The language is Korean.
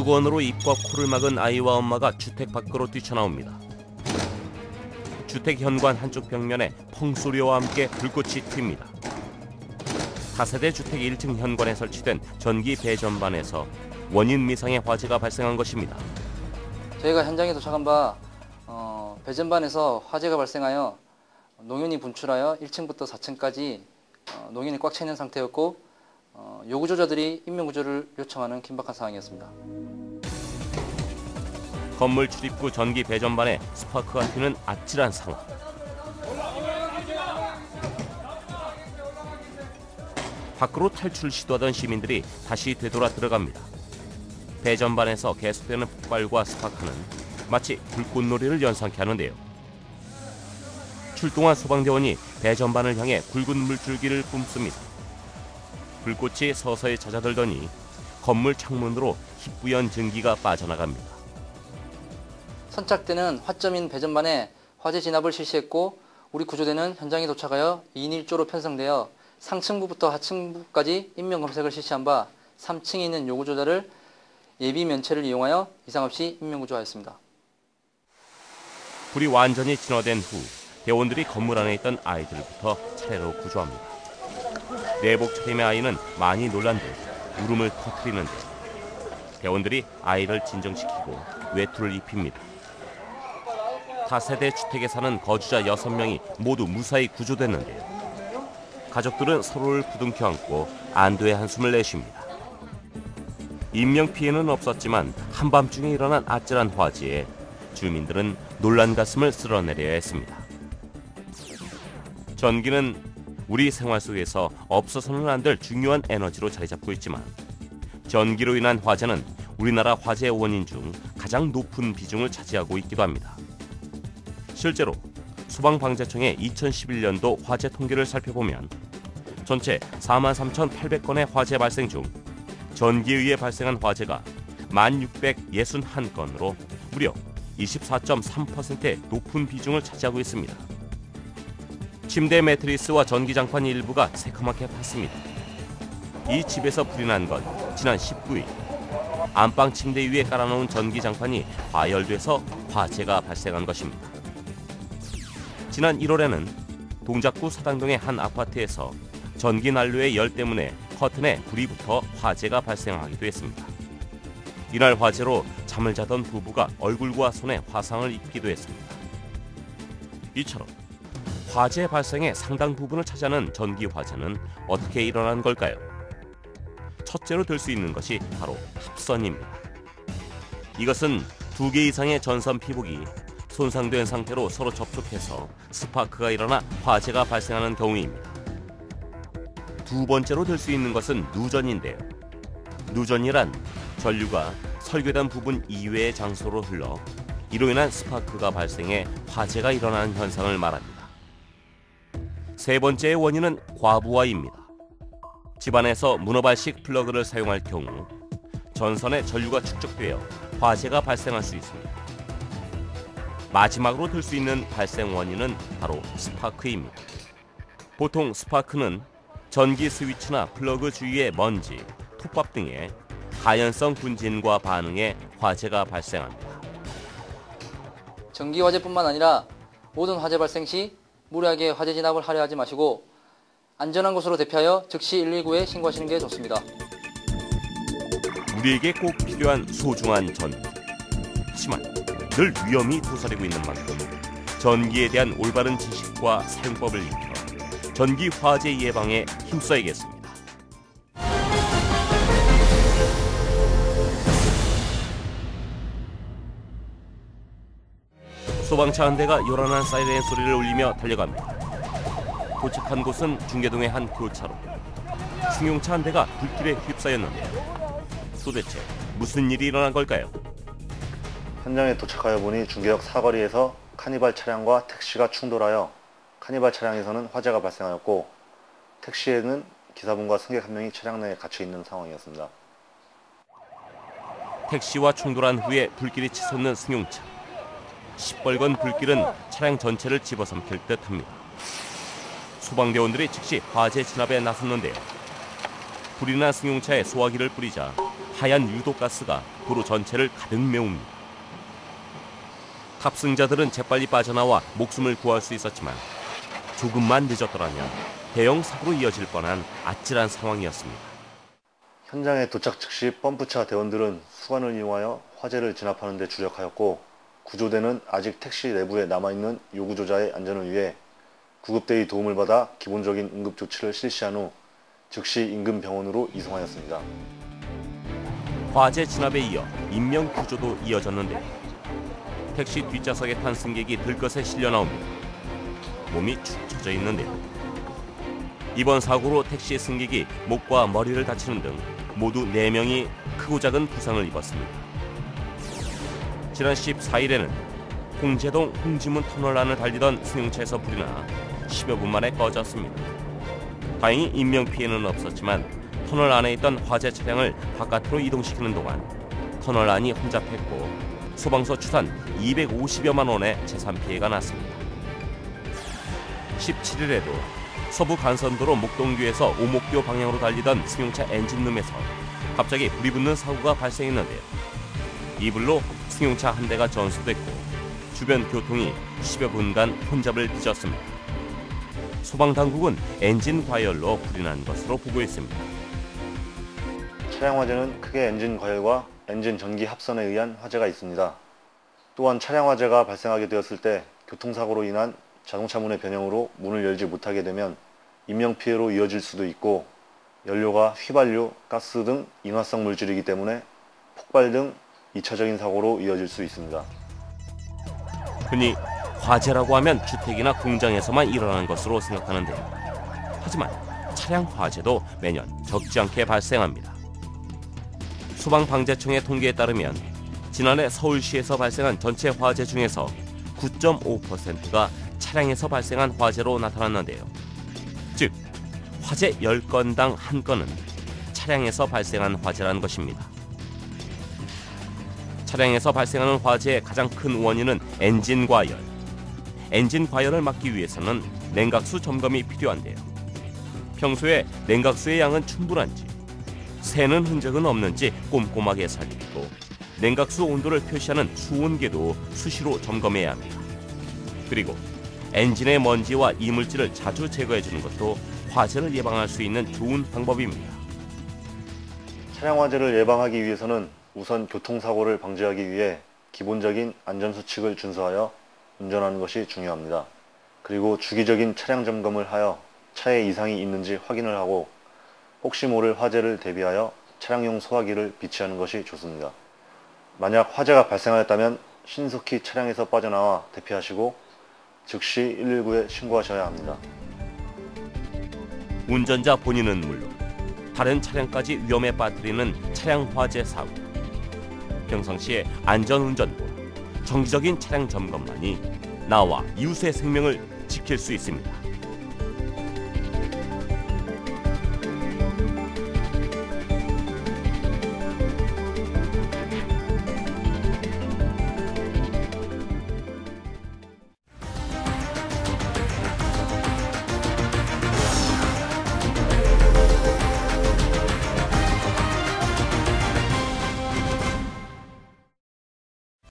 수건으로 입과 코를 막은 아이와 엄마가 주택 밖으로 뛰쳐나옵니다. 주택 현관 한쪽 벽면에 펑소리와 함께 불꽃이 튑니다. 다세대 주택 1층 현관에 설치된 전기 배전반에서 원인 미상의 화재가 발생한 것입니다. 저희가 현장에 도착한 바 배전반에서 화재가 발생하여 농연이 분출하여 1층부터 4층까지 농연이 꽉 차 있는 상태였고 요구조자들이 인명구조를 요청하는 긴박한 상황이었습니다. 건물 출입구 전기 배전반에 스파크가 튀는 아찔한 상황. 밖으로 탈출 시도하던 시민들이 다시 되돌아 들어갑니다. 배전반에서 계속되는 폭발과 스파크는 마치 불꽃놀이를 연상케 하는데요. 출동한 소방대원이 배전반을 향해 굵은 물줄기를 뿜습니다. 불꽃이 서서히 잦아들더니 건물 창문으로 희뿌연 증기가 빠져나갑니다. 선착대는 화점인 배전반에 화재 진압을 실시했고 우리 구조대는 현장에 도착하여 2인 1조로 편성되어 상층부부터 하층부까지 인명검색을 실시한 바 3층에 있는 요구조자를 예비 면체를 이용하여 이상 없이 인명구조하였습니다. 불이 완전히 진화된 후 대원들이 건물 안에 있던 아이들부터 차례로 구조합니다. 내복 차림의 아이는 많이 놀란 듯 울음을 터뜨리는데 대원들이 아이를 진정시키고 외투를 입힙니다. 다세대 주택에 사는 거주자 6명이 모두 무사히 구조됐는데요. 가족들은 서로를 부둥켜 안고 안도의 한숨을 내쉽니다. 인명피해는 없었지만 한밤중에 일어난 아찔한 화재에 주민들은 놀란 가슴을 쓸어내려야 했습니다. 전기는 우리 생활 속에서 없어서는 안 될 중요한 에너지로 자리 잡고 있지만 전기로 인한 화재는 우리나라 화재의 원인 중 가장 높은 비중을 차지하고 있기도 합니다. 실제로 소방방재청의 2011년도 화재 통계를 살펴보면 전체 43,800건의 화재 발생 중 전기에 의해 발생한 화재가 1,661건으로 무려 24.3%의 높은 비중을 차지하고 있습니다. 침대 매트리스와 전기장판 일부가 새카맣게 탔습니다. 이 집에서 불이 난 건 지난 19일 안방 침대 위에 깔아놓은 전기장판이 과열돼서 화재가 발생한 것입니다. 지난 1월에는 동작구 사당동의 한 아파트에서 전기 난로의 열 때문에 커튼에 불이 붙어 화재가 발생하기도 했습니다. 이날 화재로 잠을 자던 부부가 얼굴과 손에 화상을 입기도 했습니다. 이처럼 화재 발생의 상당 부분을 차지하는 전기 화재는 어떻게 일어난 걸까요? 첫째로 들 수 있는 것이 바로 합선입니다. 이것은 2개 이상의 전선 피복이 손상된 상태로 서로 접촉해서 스파크가 일어나 화재가 발생하는 경우입니다. 두 번째로 들 수 있는 것은 누전인데요. 누전이란 전류가 설계된 부분 이외의 장소로 흘러 이로 인한 스파크가 발생해 화재가 일어나는 현상을 말합니다. 세 번째의 원인은 과부하입니다. 집안에서 문어발식 플러그를 사용할 경우 전선에 전류가 축적되어 화재가 발생할 수 있습니다. 마지막으로 들 수 있는 발생 원인은 바로 스파크입니다. 보통 스파크는 전기 스위치나 플러그 주위의 먼지, 톱밥 등의 가연성 분진과 반응해 화재가 발생합니다. 전기 화재뿐만 아니라 모든 화재 발생 시 무리하게 화재 진압을 하려 하지 마시고 안전한 곳으로 대피하여 즉시 119에 신고하시는 게 좋습니다. 우리에게 꼭 필요한 소중한 전기. 하지만 늘 위험이 도사리고 있는 만큼 전기에 대한 올바른 지식과 사용법을 익혀 전기 화재 예방에 힘써야겠습니다. 소방차 한 대가 요란한 사이렌 소리를 울리며 달려갑니다. 도착한 곳은 중계동의 한 교차로. 승용차 한 대가 불길에 휩싸였는데요. 도대체 무슨 일이 일어난 걸까요? 현장에 도착하여 보니 중계역 사거리에서 카니발 차량과 택시가 충돌하여 카니발 차량에서는 화재가 발생하였고 택시에는 기사분과 승객 한 명이 차량 내에 갇혀 있는 상황이었습니다. 택시와 충돌한 후에 불길이 치솟는 승용차. 시뻘건 불길은 차량 전체를 집어삼킬 듯합니다. 소방대원들이 즉시 화재 진압에 나섰는데요. 불이 난 승용차에 소화기를 뿌리자 하얀 유독가스가 도로 전체를 가득 메웁니다. 탑승자들은 재빨리 빠져나와 목숨을 구할 수 있었지만 조금만 늦었더라면 대형 사고로 이어질 뻔한 아찔한 상황이었습니다. 현장에 도착 즉시 펌프차 대원들은 수관을 이용하여 화재를 진압하는 데 주력하였고, 구조대는 아직 택시 내부에 남아있는 요구조자의 안전을 위해 구급대의 도움을 받아 기본적인 응급조치를 실시한 후 즉시 인근 병원으로 이송하였습니다. 화재 진압에 이어 인명구조도 이어졌는데 택시 뒷좌석에 탄 승객이 들것에 실려 나옵니다. 몸이 축 처져 있는데요. 이번 사고로 택시 승객이 목과 머리를 다치는 등 모두 4명이 크고 작은 부상을 입었습니다. 지난 14일에는 홍제동 홍지문 터널 안을 달리던 승용차에서 불이 나 10여 분 만에 꺼졌습니다. 다행히 인명피해는 없었지만 터널 안에 있던 화재 차량을 바깥으로 이동시키는 동안 터널 안이 혼잡했고 소방서 추산 250여만 원의 재산 피해가 났습니다. 17일에도 서부 간선도로 목동교에서 오목교 방향으로 달리던 승용차 엔진룸에서 갑자기 불이 붙는 사고가 발생했는데요. 이 불로 승용차 한 대가 전소됐고 주변 교통이 10여 분간 혼잡을 빚었습니다. 소방당국은 엔진 과열로 불이 난 것으로 보고 있습니다. 차량 화재는 크게 엔진 과열과 엔진 전기 합선에 의한 화재가 있습니다. 또한 차량 화재가 발생하게 되었을 때 교통사고로 인한 자동차 문의 변형으로 문을 열지 못하게 되면 인명피해로 이어질 수도 있고, 연료가 휘발유, 가스 등 인화성 물질이기 때문에 폭발 등 2차적인 사고로 이어질 수 있습니다. 흔히 화재라고 하면 주택이나 공장에서만 일어나는 것으로 생각하는데요. 하지만 차량 화재도 매년 적지 않게 발생합니다. 소방방재청의 통계에 따르면 지난해 서울시에서 발생한 전체 화재 중에서 9.5%가 차량에서 발생한 화재로 나타났는데요. 즉, 화재 10건당 1건은 차량에서 발생한 화재라는 것입니다. 차량에서 발생하는 화재의 가장 큰 원인은 엔진 과열. 엔진 과열을 막기 위해서는 냉각수 점검이 필요한데요. 평소에 냉각수의 양은 충분한지, 새는 흔적은 없는지 꼼꼼하게 살피고 냉각수 온도를 표시하는 수온계도 수시로 점검해야 합니다. 그리고 엔진의 먼지와 이물질을 자주 제거해주는 것도 화재를 예방할 수 있는 좋은 방법입니다. 차량 화재를 예방하기 위해서는 우선 교통사고를 방지하기 위해 기본적인 안전수칙을 준수하여 운전하는 것이 중요합니다. 그리고 주기적인 차량 점검을 하여 차에 이상이 있는지 확인을 하고 혹시 모를 화재를 대비하여 차량용 소화기를 비치하는 것이 좋습니다. 만약 화재가 발생하였다면 신속히 차량에서 빠져나와 대피하시고 즉시 119에 신고하셔야 합니다. 운전자 본인은 물론 다른 차량까지 위험에 빠뜨리는 차량 화재 사고. 평상시에 안전운전과 정기적인 차량 점검만이 나와 이웃의 생명을 지킬 수 있습니다.